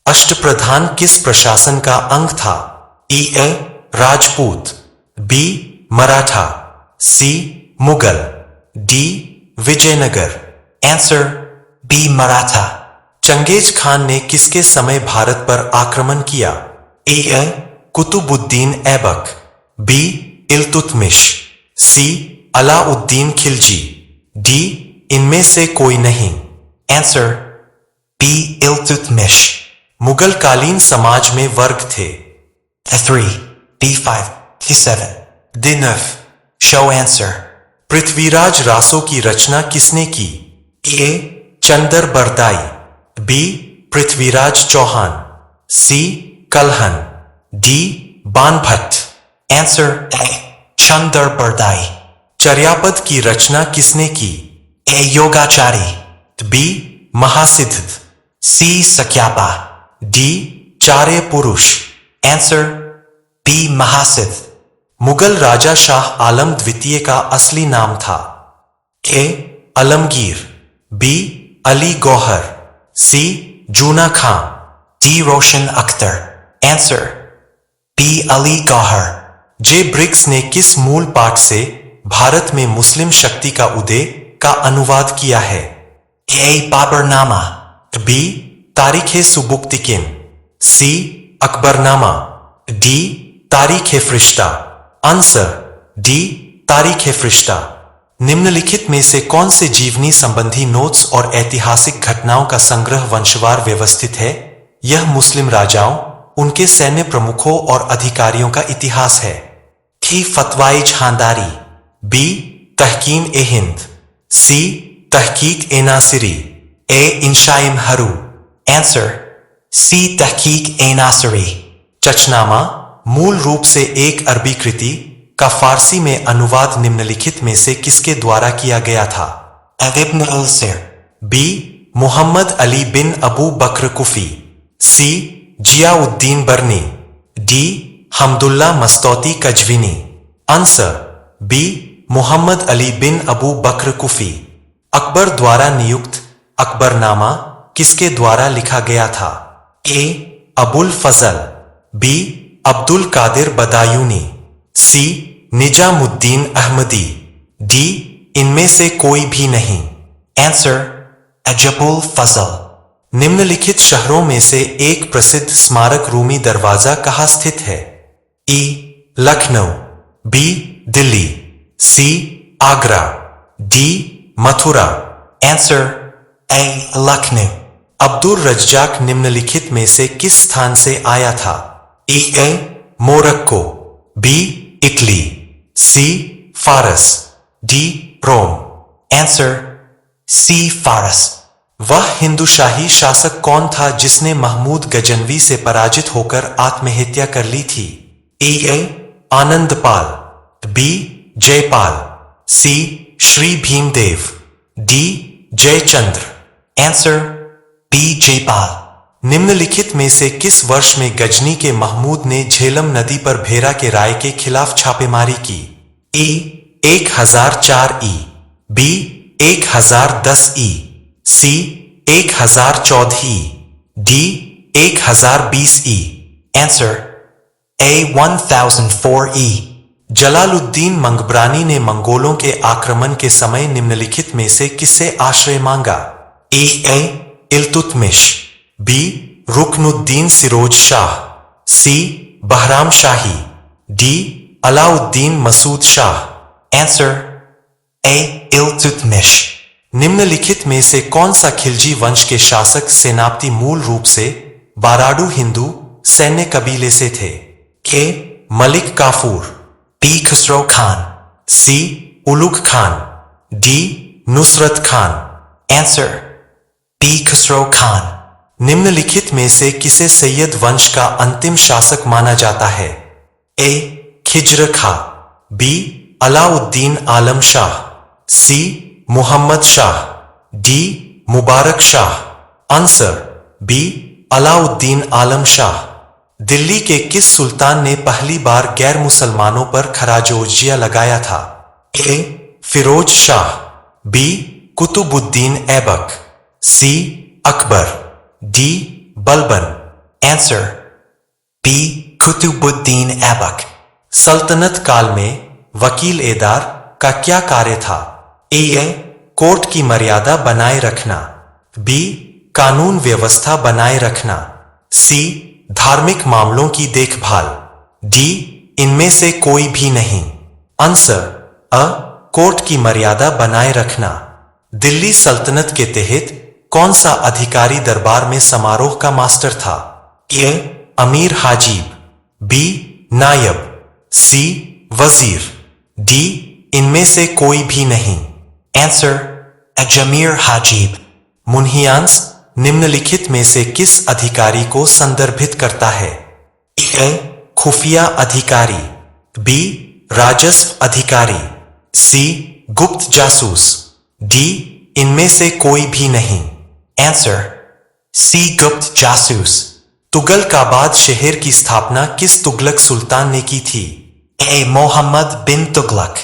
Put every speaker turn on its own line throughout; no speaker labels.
अष्टप्रधान किस प्रशासन का अंग था? A Rajput, B Maratha, C Mughal, D Vijayanagara. Answer B Maratha. चंगेज खान ने किसके समय भारत पर आक्रमण किया? A Qutbuddin Aibak, B Iltutmish, C Alauddin Khilji, D इनमें से कोई नहीं। Answer B Iltutmish. मुगल कालीन समाज में वर्ग थे? D3, D5, D7, D9। Show answer. Prithviraj Raso की रचना किसने की? A Chandar Bardai, B Prithviraj Chauhan, C Kalhana, D Banabhatta. Answer A Chandar Bardai. Charyapada की रचना किसने की? ए योगाचारी, बी महासिद्ध, सी सख्यापा, डी चार्य पुरुष। Answer B Mahasiddha. मुगल राजा शाह आलम द्वितीय का असली नाम था? A Alamgir, B Ali Gauhar, C Juna Khan, D Roshan Akhtar. Answer B Ali Gauhar. J Briggs ने किस मूल पाठ से भारत में मुस्लिम शक्ति का उदय का अनुवाद किया है? ए बाबरनामा, बी तारीख सुबुक्तिकिन, सी अकबरनामा, डी तारीख फरिश्ता। आंसर डी तारीख फरिश्ता। निम्नलिखित में से कौन से जीवनी संबंधी नोट्स और ऐतिहासिक घटनाओं का संग्रह वंशवार व्यवस्थित है? यह मुस्लिम राजाओं, उनके सैन्य प्रमुखों और अधिकारियों का इतिहास है। थी फतवाई झांदारी, बी तहकीम ए हिंद, सी तहकीक ए नासिरी, ए इंशाइम हरू। आंसर सी तहकीक ए नासिरी। चचनामा मूल रूप से एक अरबी कृति का फारसी में अनुवाद निम्नलिखित में से किसके द्वारा किया गया था? इब्न अल-सिर, B Muhammad Ali bin Abu Bakr Kufi, C Ziauddin Barani, D हमदुल्ला मस्तौती कजविनी। Answer B Muhammad Ali bin Abu Bakr Kufi. अकबर द्वारा नियुक्त अकबरनामा किसके द्वारा लिखा गया था? A Abul Fazl, B Abdul Qadir Badayuni, C Nizamuddin Ahmadi, D इनमें से कोई भी नहीं। आंसर अजबुल फजल। निम्नलिखित शहरों में से एक प्रसिद्ध स्मारक रूमी दरवाजा कहाँ स्थित है? E Lucknow, B Delhi, C Agra, D Mathura. Answer A Lucknow. Abdul Razzaq निम्नलिखित में से किस स्थान से आया था? A Morocco, B Italy, C फारस, डी रोम। आंसर सी फारस। वह हिंदुशाही शासक कौन था जिसने महमूद गजनवी से पराजित होकर आत्महत्या कर ली थी? A Anandpal, B Jaipal, C Shri Bhimdev, D Jaichandra. Answer B Jaipal. निम्नलिखित में से किस वर्ष में गजनी के महमूद ने झेलम नदी पर भेरा के राय के खिलाफ छापेमारी की? ए 1004 ई, बी 1010 ई, सी 1014 ई, डी 1020 ई। आंसर ए 1004 ई। जलालुद्दीन मंगबरानी ने मंगोलों के आक्रमण के समय निम्नलिखित में से किससे आश्रय मांगा? A Iltutmish, B Ruknuddin Firoz Shah, C Bahram Shahi, D Alauddin Masud Shah. Answer A Iltutmish. निम्नलिखित में से कौन सा खिलजी वंश के शासक सेनापति मूल रूप से बाराडू हिंदू सैन्य कबीले से थे? के Malik Kafur, B Khusro Khan, C Ulugh Khan, D Nusrat Khan. Answer B Khusro Khan. निम्नलिखित में से किसे सैयद वंश का अंतिम शासक माना जाता है? ए खिज्र खां, बी अलाउद्दीन आलम शाह, सी Muhammad Shah, D Mubarak Shah. Answer B Alauddin आलम शाह। दिल्ली के किस सुल्तान ने पहली बार गैर मुसलमानों पर खराज-ओ-जिया लगाया था? A Firoz Shah, B Qutbuddin Aibak, C Akbar, D Balban. Answer B Qutbuddin Aibak. सल्तनत काल में वकील एदार का क्या कार्य था? ए कोर्ट की मर्यादा बनाए रखना, बी कानून व्यवस्था बनाए रखना, सी धार्मिक मामलों की देखभाल, डी इनमें से कोई भी नहीं। आंसर अ कोर्ट की मर्यादा बनाए रखना। दिल्ली सल्तनत के तहत कौन सा अधिकारी दरबार में समारोह का मास्टर था? ए अमीर हाजिब, बी नायब, सी वजीर, डी इनमें से कोई भी नहीं। आंसर अजमीर हाजिब। मुन्हियांस निम्नलिखित में से किस अधिकारी को संदर्भित करता है? ए खुफिया अधिकारी, बी राजस्व अधिकारी, सी गुप्त जासूस, डी इनमें से कोई भी नहीं। आंसर सी गुप्त जासूस। तुगलकाबाद शहर की स्थापना किस तुगलक सुल्तान ने की थी? A Muhammad bin Tughlaq,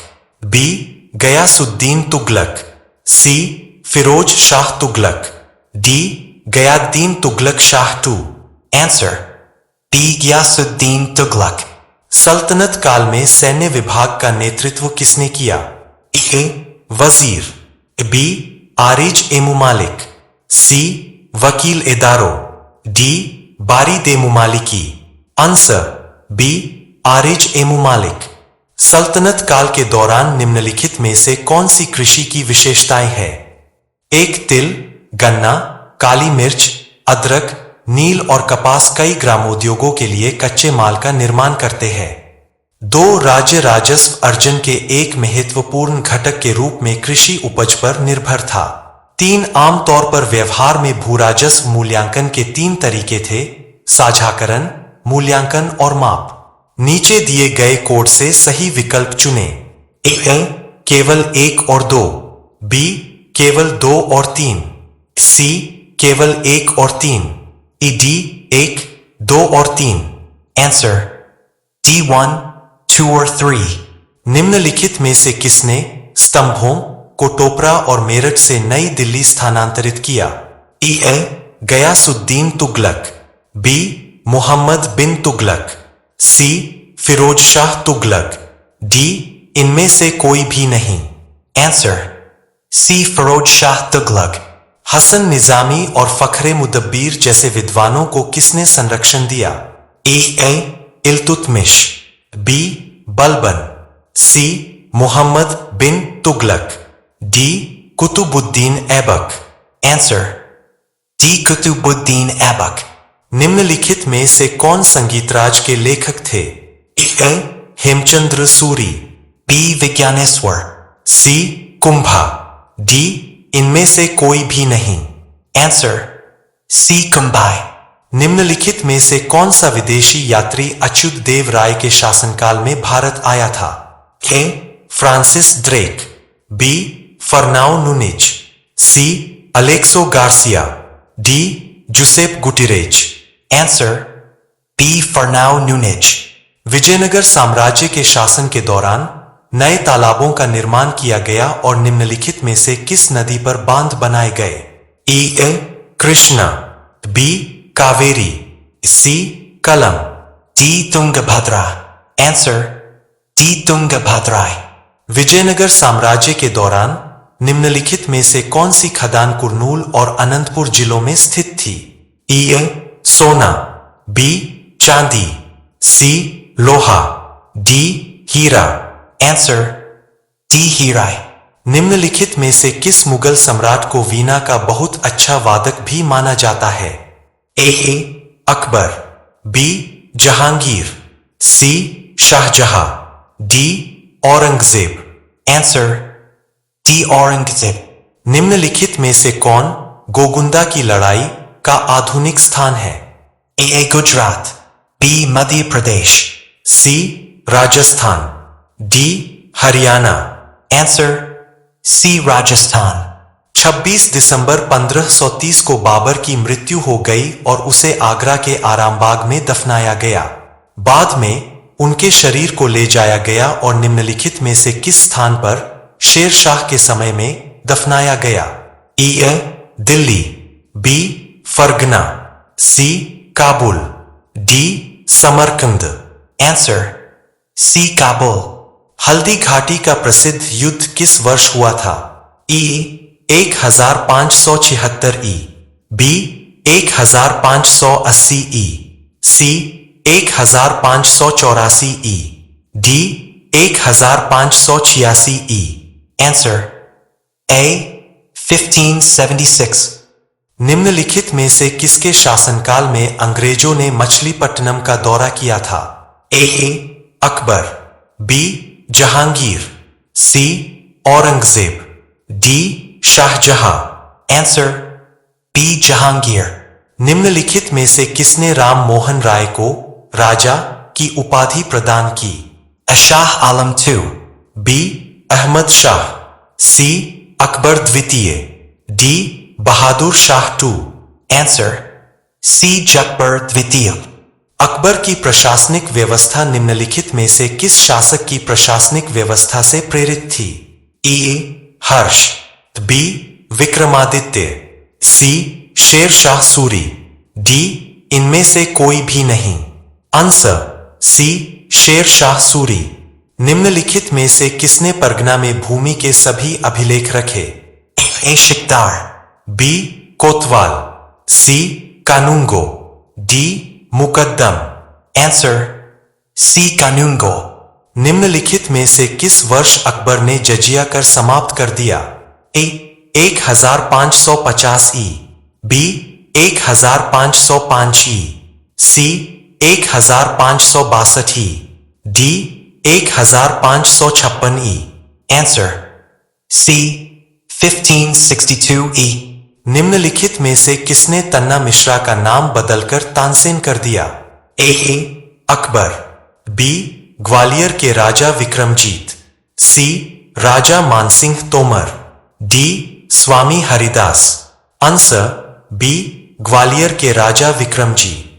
B Ghiyasuddin Tughlaq, C Firoz Shah Tughlaq, D Ghiyasuddin Tughlaq Shah two. Answer B Ghiyasuddin Tughlaq. सल्तनत काल में सैन्य विभाग का नेतृत्व किसने किया? ए वजीर, बी आरिज ए मुमालिक, सी वकील इदारो, डी बारी दे मुमालिकी। आंसर बी आरिज ए मुमालिक। सल्तनत काल के दौरान निम्नलिखित में से कौन सी कृषि की विशेषताएं हैं? एक तिल, गन्ना, काली मिर्च, अदरक, नील और कपास कई ग्रामोद्योगों के लिए कच्चे माल का निर्माण करते हैं। दो राज्य राजस्व अर्जन के एक महत्वपूर्ण घटक के रूप में कृषि उपज पर निर्भर था। तीन आमतौर पर व्यवहार में भूराजस्व मूल्यांकन के तीन तरीके थे: साझाकरण, मूल्यांकन और माप। नीचे दिए गए कोड से सही विकल्प चुनें। ए केवल 1 और 2, बी केवल 2 और 3, सी केवल 1 और 3, डी 1, 2 और 3। आंसर डी 1, 2 और 3। निम्नलिखित में से किसने स्तंभों को टोपरा और मेरठ से नई दिल्ली स्थानांतरित किया? A Ghiyasuddin Tughlaq, B Muhammad bin Tughlaq, C Firoz Shah Tughlaq, D इनमें से कोई भी नहीं। Answer C Firoz Shah Tughlaq. हसन निजामी और फखरे मुदब्बिर जैसे विद्वानों को किसने संरक्षण दिया? A Iltutmish, B Balban, C Muhammad bin Tughlaq, D Qutbuddin Aibak. Answer D Qutbuddin Aibak. निम्नलिखित में से कौन संगीतराज के लेखक थे? A Hemachandra Suri, B Vijnaneshwara, C Kumbha, D इनमें से कोई भी नहीं। आंसर सी कुंभाई। निम्नलिखित में से कौन सा विदेशी यात्री अच्युत देव राय के शासनकाल में भारत आया था? A Francis Drake, B Fernao Nuniz, C Aleixo Garcia, D Giuseppe Gutierrez. Answer B Fernao Nuniz. Vijayanagara साम्राज्य के शासन के दौरान नए तालाबों का निर्माण किया गया और निम्नलिखित में से किस नदी पर बांध बनाए गए? A Krishna, B Kaveri, C कलम, D Tungabhadra. Answer D Tungabhadra. Vijayanagara साम्राज्य के दौरान निम्नलिखित में से कौन सी खदान कुर्नूल और अनंतपुर जिलों में स्थित थी? ए सोना, बी चांदी, सी लोहा, डी हीरा। आंसर डी हीरा। निम्नलिखित में से किस मुगल सम्राट को वीणा का बहुत अच्छा वादक भी माना जाता है? A Akbar, B Jahangir, C Shahjahan, D Aurangzeb. Answer D Aurangzeb. निम्नलिखित में से कौन गोगुंदा की लड़ाई का आधुनिक स्थान है? A Gujarat, B Madhya Pradesh, C Rajasthan, D Haryana. Answer C Rajasthan. 26 दिसंबर 1530 को बाबर की मृत्यु हो गई और उसे आगरा के आरामबाग में दफनाया गया। बाद में उनके शरीर को ले जाया गया और निम्नलिखित में से किस स्थान पर शेर शाह के समय में दफनाया गया? A Delhi, B Fergana, C Kabul, D Samarkand. Answer C Kabul. Haldi Ghati का प्रसिद्ध युद्ध किस वर्ष हुआ था? ई 1576 ई, बी 1580 ई, सी 1584 ई, डी 1586 ई। Answer A 1576। निम्नलिखित में से किसके शासनकाल में अंग्रेजों ने मछलीपट्टनम का दौरा किया था? A Akbar, B Jahangir, C Aurangzeb, D Shahjahan. Answer B Jahangir. निम्नलिखित में से किसने राम मोहन राय को राजा की उपाधि प्रदान की? शाह आलम II, बी अहमद शाह, सी अकबर द्वितीय, D Bahadur Shah II। Answer C जकबर द्वितीय। अकबर की प्रशासनिक व्यवस्था निम्नलिखित में से किस शासक की प्रशासनिक व्यवस्था से प्रेरित थी? ए हर्ष, बी विक्रमादित्य, सी शेर शाह सूरी, डी इनमें से कोई भी नहीं। आंसर सी शेर शाह सूरी। निम्नलिखित में से किसने परगना में भूमि के सभी अभिलेख रखे? ए शिकदार, बी कोतवाल, सी कानूनगो, डी मुकद्दम। आंसर सी कानूनगो। निम्नलिखित में से किस वर्ष अकबर ने जजिया कर समाप्त कर दिया? ए 1550 ई, बी 1505 ई, सी 1562 ई, डी 1556 ई। आंसर सी 1562 ई। निम्नलिखित में से किसने तन्ना मिश्रा का नाम बदलकर तानसेन कर दिया? ए अकबर, बी ग्वालियर के राजा विक्रमजीत, सी राजा मानसिंह तोमर, डी स्वामी हरिदास। आंसर बी ग्वालियर के राजा विक्रमजीत।